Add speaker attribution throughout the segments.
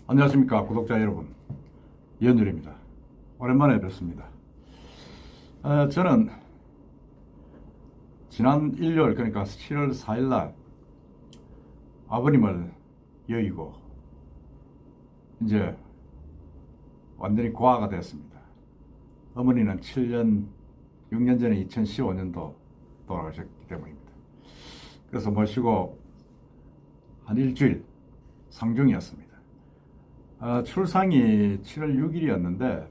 Speaker 1: 안녕하십니까 구독자 여러분, 이현율입니다. 오랜만에 뵙습니다. 저는 지난 일요일, 그러니까 7월 4일날 아버님을 여의고 이제 완전히 고아가 되었습니다. 어머니는 6년 전에 2015년도 돌아가셨기 때문입니다. 그래서 모시고 한 일주일 상중이었습니다. 출상이 7월 6일이었는데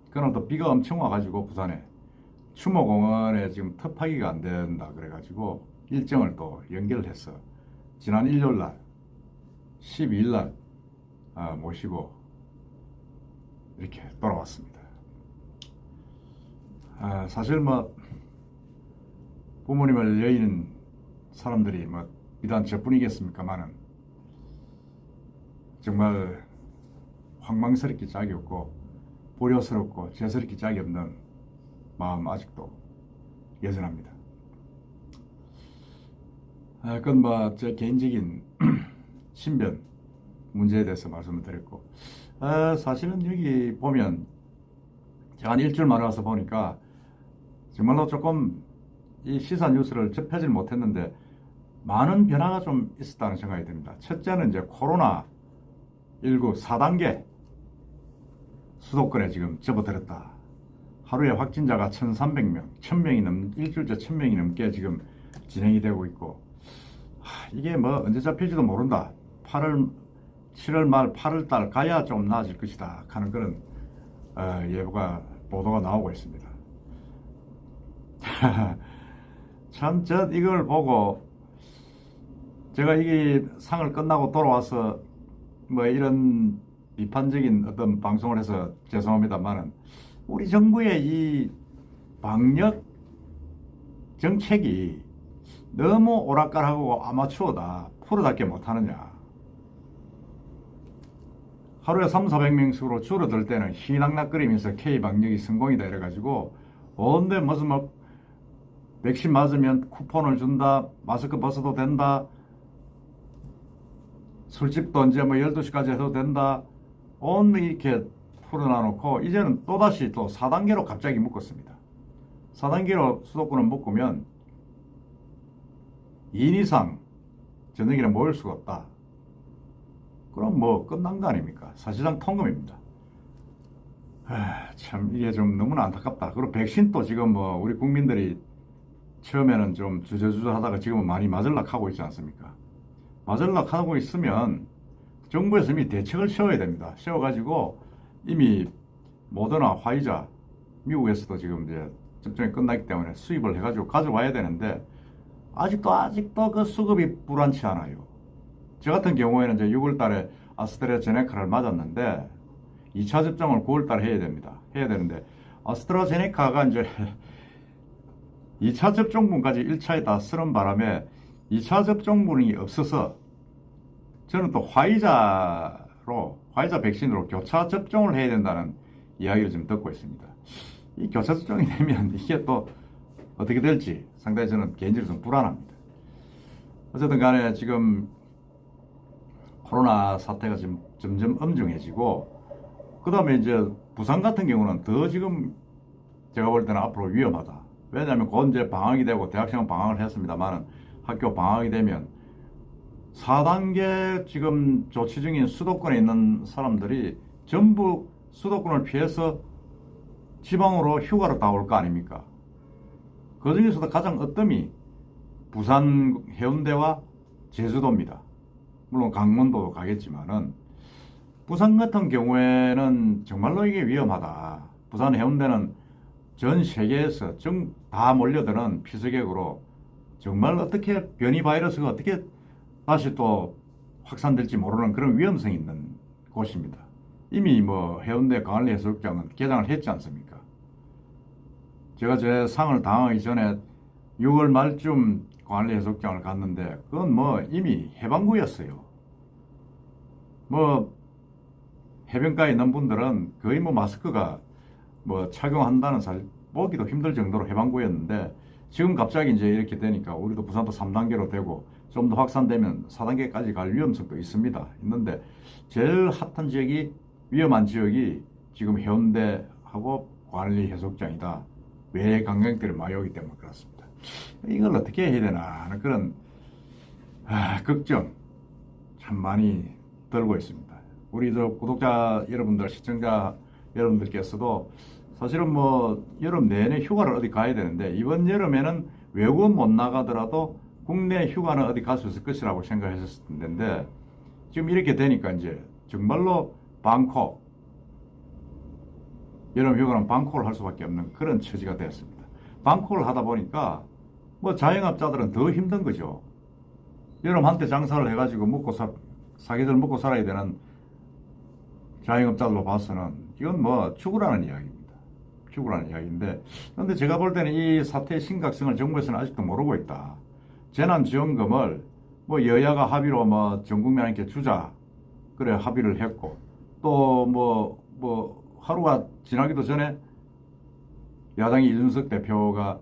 Speaker 1: 그날도 비가 엄청 와가지고 부산에 추모공원에 지금 터파기가 안 된다 그래가지고 일정을 또 연결을 해서 지난 일요일날 12일날 모시고 이렇게 돌아왔습니다. 사실 뭐 부모님을 여의는 사람들이 뭐 비단 저뿐이겠습니까만은 정말 황망스럽게 짝이 없고 보려스럽고 죄스럽게 짝이 없는 마음 아직도 여전합니다. 그건 뭐 제 개인적인 신변 문제에 대해서 말씀을 드렸고, 사실은 여기 보면 제가 한 일주일 만에 와서 보니까 정말로 조금 이 시사 뉴스를 접하지 못했는데 많은 변화가 좀 있었다는 생각이 듭니다. 첫째는 이제 코로나19 4단계 수도권에 지금 접어들었다. 하루에 확진자가 1,300명, 1,000명이 일주일째 1,000명이 넘게 지금 진행이 되고 있고, 이게 뭐 언제 잡힐지도 모른다. 7월 말 8월 달 가야 좀 나아질 것이다 하는 그런 예보가 보도가 나오고 있습니다. 참 이걸 보고 제가 이게 상을 끝나고 돌아와서 뭐 이런 비판적인 어떤 방송을 해서 죄송합니다만은 우리 정부의 이 방역 정책이 너무 오락가락하고 아마추어다. 프로답게 못하느냐. 하루에 300~400명씩으로 줄어들 때는 희낙낙거리면서 K방역이 성공이다 이래가지고 온데 무슨 뭐 백신 맞으면 쿠폰을 준다, 마스크 벗어도 된다, 술집도 이제 뭐 12시까지 해도 된다, 이렇게 풀어놔놓고 이제는 또다시 또 4단계로 갑자기 묶었습니다. 4단계로 수도권을 묶으면 2인 이상 저녁에 모일 수가 없다. 그럼 뭐 끝난 거 아닙니까? 사실상 통금입니다. 참 이게 좀 너무나 안타깝다. 그리고 백신도 지금 뭐 우리 국민들이 처음에는 좀 주저주저 하다가 지금은 많이 맞으려고 하고 있지 않습니까? 맞으려고 하고 있으면 정부에서 이미 대책을 세워야 됩니다. 세워가지고 이미 모더나, 화이자, 미국에서도 지금 이제 접종이 끝났기 때문에 수입을 해가지고 가져와야 되는데 아직도 그 수급이 불안치 않아요. 저 같은 경우에는 이제 6월 달에 아스트라제네카를 맞았는데 2차 접종을 9월 달에 해야 됩니다. 해야 되는데 아스트라제네카가 이제 2차 접종분까지 1차에 다 쓰는 바람에 2차 접종분이 없어서 저는 또 화이자 백신으로 교차 접종을 해야 된다는 이야기를 지금 듣고 있습니다. 이 교차 접종이 되면 이게 또 어떻게 될지 상당히 저는 개인적으로 좀 불안합니다. 어쨌든 간에 지금 코로나 사태가 지금 점점 엄중해지고, 그 다음에 이제 부산 같은 경우는 더 지금 제가 볼 때는 앞으로 위험하다. 왜냐하면 곧 이제 방학이 되고 대학생은 방학을 했습니다만 학교 방학이 되면 4단계 지금 조치 중인 수도권에 있는 사람들이 전부 수도권을 피해서 지방으로 휴가를 다 올 거 아닙니까? 그 중에서도 가장 으뜸이 부산 해운대와 제주도입니다. 물론 강원도도 가겠지만은 부산 같은 경우에는 정말로 이게 위험하다. 부산 해운대는 전 세계에서 다 몰려드는 피서객으로 정말 어떻게 변이 바이러스가 어떻게 다시 또 확산될지 모르는 그런 위험성이 있는 곳입니다. 이미 뭐 해운대 광안리 해수욕장은 개장을 했지 않습니까? 제가 제 상을 당하기 전에 6월 말쯤 광안리 해수욕장을 갔는데 그건 뭐 이미 해방구였어요. 뭐 해변가에 있는 분들은 거의 뭐 마스크가 뭐 착용한다는 사실 보기도 힘들 정도로 해방구였는데 지금 갑자기 이제 이렇게 되니까 우리도 부산도 3단계로 되고 좀 더 확산되면 4단계까지 갈 위험성도 있습니다. 있는데 제일 핫한 지역이 위험한 지역이 지금 해운대하고 관리 해수욕장이다. 외 관광객들이 많이 오기 때문에 그렇습니다. 이걸 어떻게 해야 되나 하는 그런 걱정 참 많이 들고 있습니다. 우리 구독자 여러분들, 시청자 여러분들께서도 사실은 뭐 여름 내내 휴가를 어디 가야 되는데 이번 여름에는 외국은 못 나가더라도 국내 휴가는 어디 갈 수 있을 것이라고 생각했었을 텐데 지금 이렇게 되니까 이제 정말로 방콕 여름 휴가는 방콕을 할 수밖에 없는 그런 처지가 되었습니다. 방콕을 하다 보니까 뭐 자영업자들은 더 힘든 거죠. 여름 한때 장사를 해가지고 사계절 먹고 살아야 되는 자영업자들로 봐서는 이건 뭐 죽으라는 이야기입니다. 죽으라는 이야기인데, 그런데 제가 볼 때는 이 사태의 심각성을 정부에서는 아직도 모르고 있다. 재난지원금을 뭐 여야가 합의로 뭐 전 국민한테 주자 그래 합의를 했고 또 뭐 하루가 지나기도 전에 야당의 이준석 대표가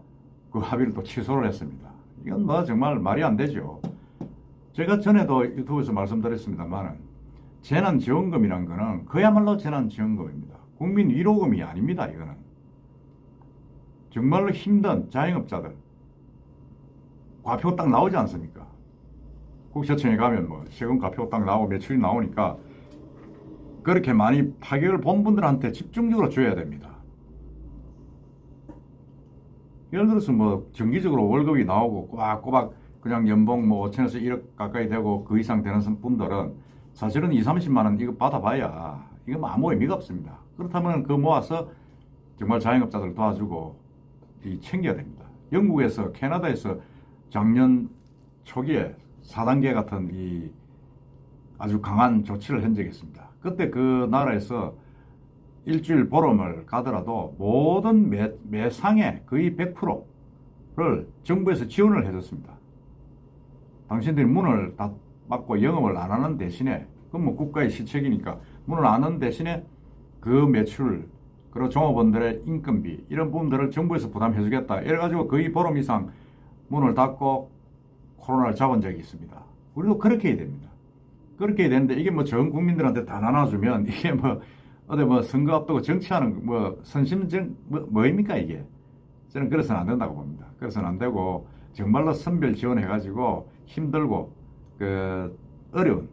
Speaker 1: 그 합의를 또 취소를 했습니다. 이건 뭐 정말 말이 안 되죠. 제가 전에도 유튜브에서 말씀드렸습니다만 재난지원금이란 거는 그야말로 재난지원금입니다. 국민 위로금이 아닙니다. 이거는 정말로 힘든 자영업자들 과표 딱 나오지 않습니까? 국세청에 가면 뭐 세금 과표 딱 나오고 매출이 나오니까 그렇게 많이 타격을 본 분들한테 집중적으로 줘야 됩니다. 예를 들어서 뭐 정기적으로 월급이 나오고 꼬박꼬박 그냥 연봉 뭐 5천에서 1억 가까이 되고 그 이상 되는 분들은 사실은 2, 30만 원 이거 받아봐야 이거 뭐 아무 의미가 없습니다. 그렇다면 그 모아서 정말 자영업자들 도와주고 챙겨야 됩니다. 영국에서 캐나다에서 작년 초기에 4단계 같은 이 아주 강한 조치를 한 적이 있습니다. 그때 그 나라에서 일주일 보름을 가더라도 모든 매상의 거의 100%를 정부에서 지원을 해줬습니다. 당신들이 문을 다 막고 영업을 안 하는 대신에, 그건 뭐 국가의 시책이니까 문을 안 하는 대신에 그 매출, 그리고 종업원들의 인건비, 이런 부분들을 정부에서 부담해주겠다. 이래가지고 거의 보름 이상 문을 닫고 코로나를 잡은 적이 있습니다. 우리도 그렇게 해야 됩니다. 그렇게 해야 되는데 이게 뭐 전 국민들한테 다 나눠주면 이게 뭐 어디 뭐 선거 앞두고 정치하는 뭐 선심정 뭐입니까 이게? 저는 그래서는 안 된다고 봅니다. 그래서는 안 되고 정말로 선별 지원해가지고 힘들고 그 어려운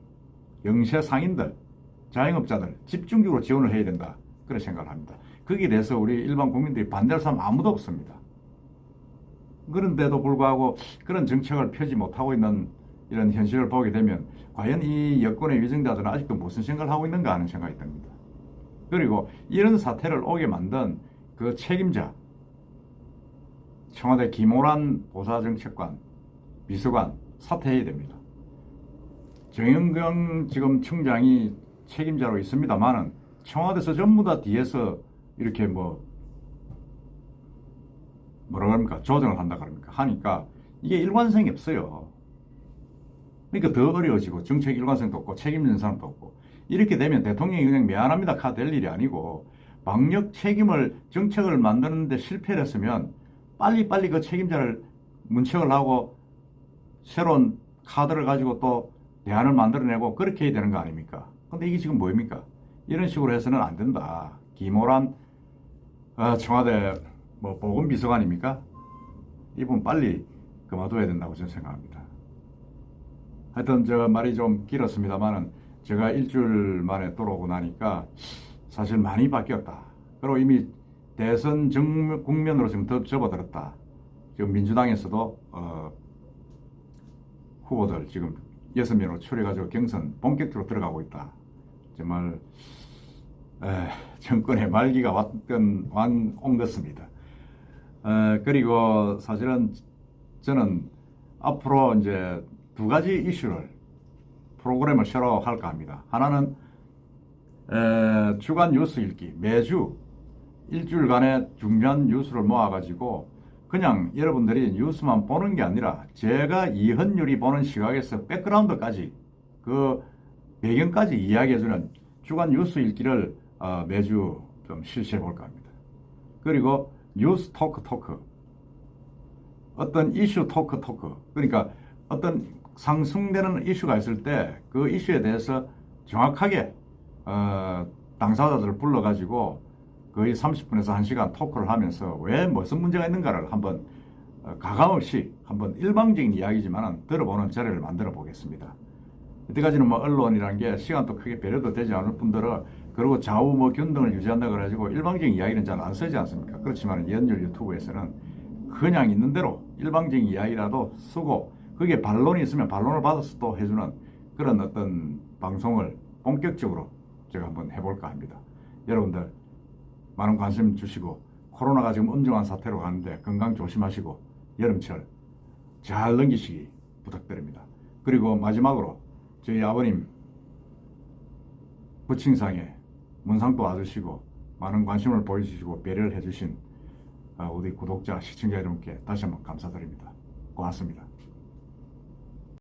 Speaker 1: 영세 상인들, 자영업자들 집중적으로 지원을 해야 된다. 그런 생각을 합니다. 거기에 대해서 우리 일반 국민들이 반대할 사람 아무도 없습니다. 그런데도 불구하고 그런 정책을 펴지 못하고 있는 이런 현실을 보게 되면 과연 이 여권의 위정자들은 아직도 무슨 생각을 하고 있는가 하는 생각이 듭니다. 그리고 이런 사태를 오게 만든 그 책임자, 청와대 김호란 보사정책관, 비서관 사퇴해야 됩니다. 정영경 지금 청장이 책임자로 있습니다만은 청와대에서 전부 다 뒤에서 이렇게 뭐라 그럽니까? 조정을 한다 그럽니까? 하니까 이게 일관성이 없어요. 그러니까 더 어려워지고 정책 일관성도 없고 책임진 사람도 없고 이렇게 되면 대통령이 그냥 미안합니다 가 될 일이 아니고 방역 책임을 정책을 만드는데 실패를 했으면 빨리빨리 그 책임자를 문책을 하고 새로운 카드를 가지고 또 대안을 만들어내고 그렇게 해야 되는 거 아닙니까? 근데 이게 지금 뭐입니까? 이런 식으로 해서는 안 된다. 김호란 청와대 뭐 보건비서관입니까? 이분 빨리 그만둬야 된다고 저는 생각합니다. 하여튼 저 말이 좀 길었습니다만은 제가 일주일 만에 돌아오고 나니까 사실 많이 바뀌었다. 그리고 이미 대선 국면으로 지금 더 접어들었다. 지금 민주당에서도 후보들 지금 6명으로 추려가지고 경선 본격적으로 들어가고 있다. 정말 정권의 말기가 온 것입니다. 그리고 사실은 저는 앞으로 이제 두 가지 이슈를 프로그램을 새로 할까 합니다. 하나는 주간 뉴스 읽기, 매주 일주일간의 중요한 뉴스를 모아가지고 그냥 여러분들이 뉴스만 보는 게 아니라 제가 이헌율이 보는 시각에서 백그라운드까지 그 배경까지 이야기해주는 주간 뉴스 읽기를 매주 좀 실시해 볼까 합니다. 그리고 뉴스 토크, 어떤 이슈 토크, 그러니까 어떤 상승되는 이슈가 있을 때 그 이슈에 대해서 정확하게 당사자들을 불러가지고 거의 30분에서 1시간 토크를 하면서 왜 무슨 문제가 있는가를 한번 가감없이 한번 일방적인 이야기지만 들어보는 자리를 만들어 보겠습니다. 이때까지는 뭐 언론이라는 게 시간도 크게 배려도 되지 않을 뿐더러 그리고 좌우 뭐 균등을 유지한다 그래가지고 일방적인 이야기는 잘 안 쓰지 않습니까? 그렇지만 연율 유튜브에서는 그냥 있는 대로 일방적인 이야기라도 쓰고 그게 반론이 있으면 반론을 받아서 또 해주는 그런 어떤 방송을 본격적으로 제가 한번 해볼까 합니다. 여러분들 많은 관심 주시고 코로나가 지금 엄중한 사태로 가는데 건강 조심하시고 여름철 잘 넘기시기 부탁드립니다. 그리고 마지막으로 저희 아버님 부친상에 문상도 와주시고 많은 관심을 보여주시고 배려를 해주신 우리 구독자 시청자 여러분께 다시 한번 감사드립니다. 고맙습니다.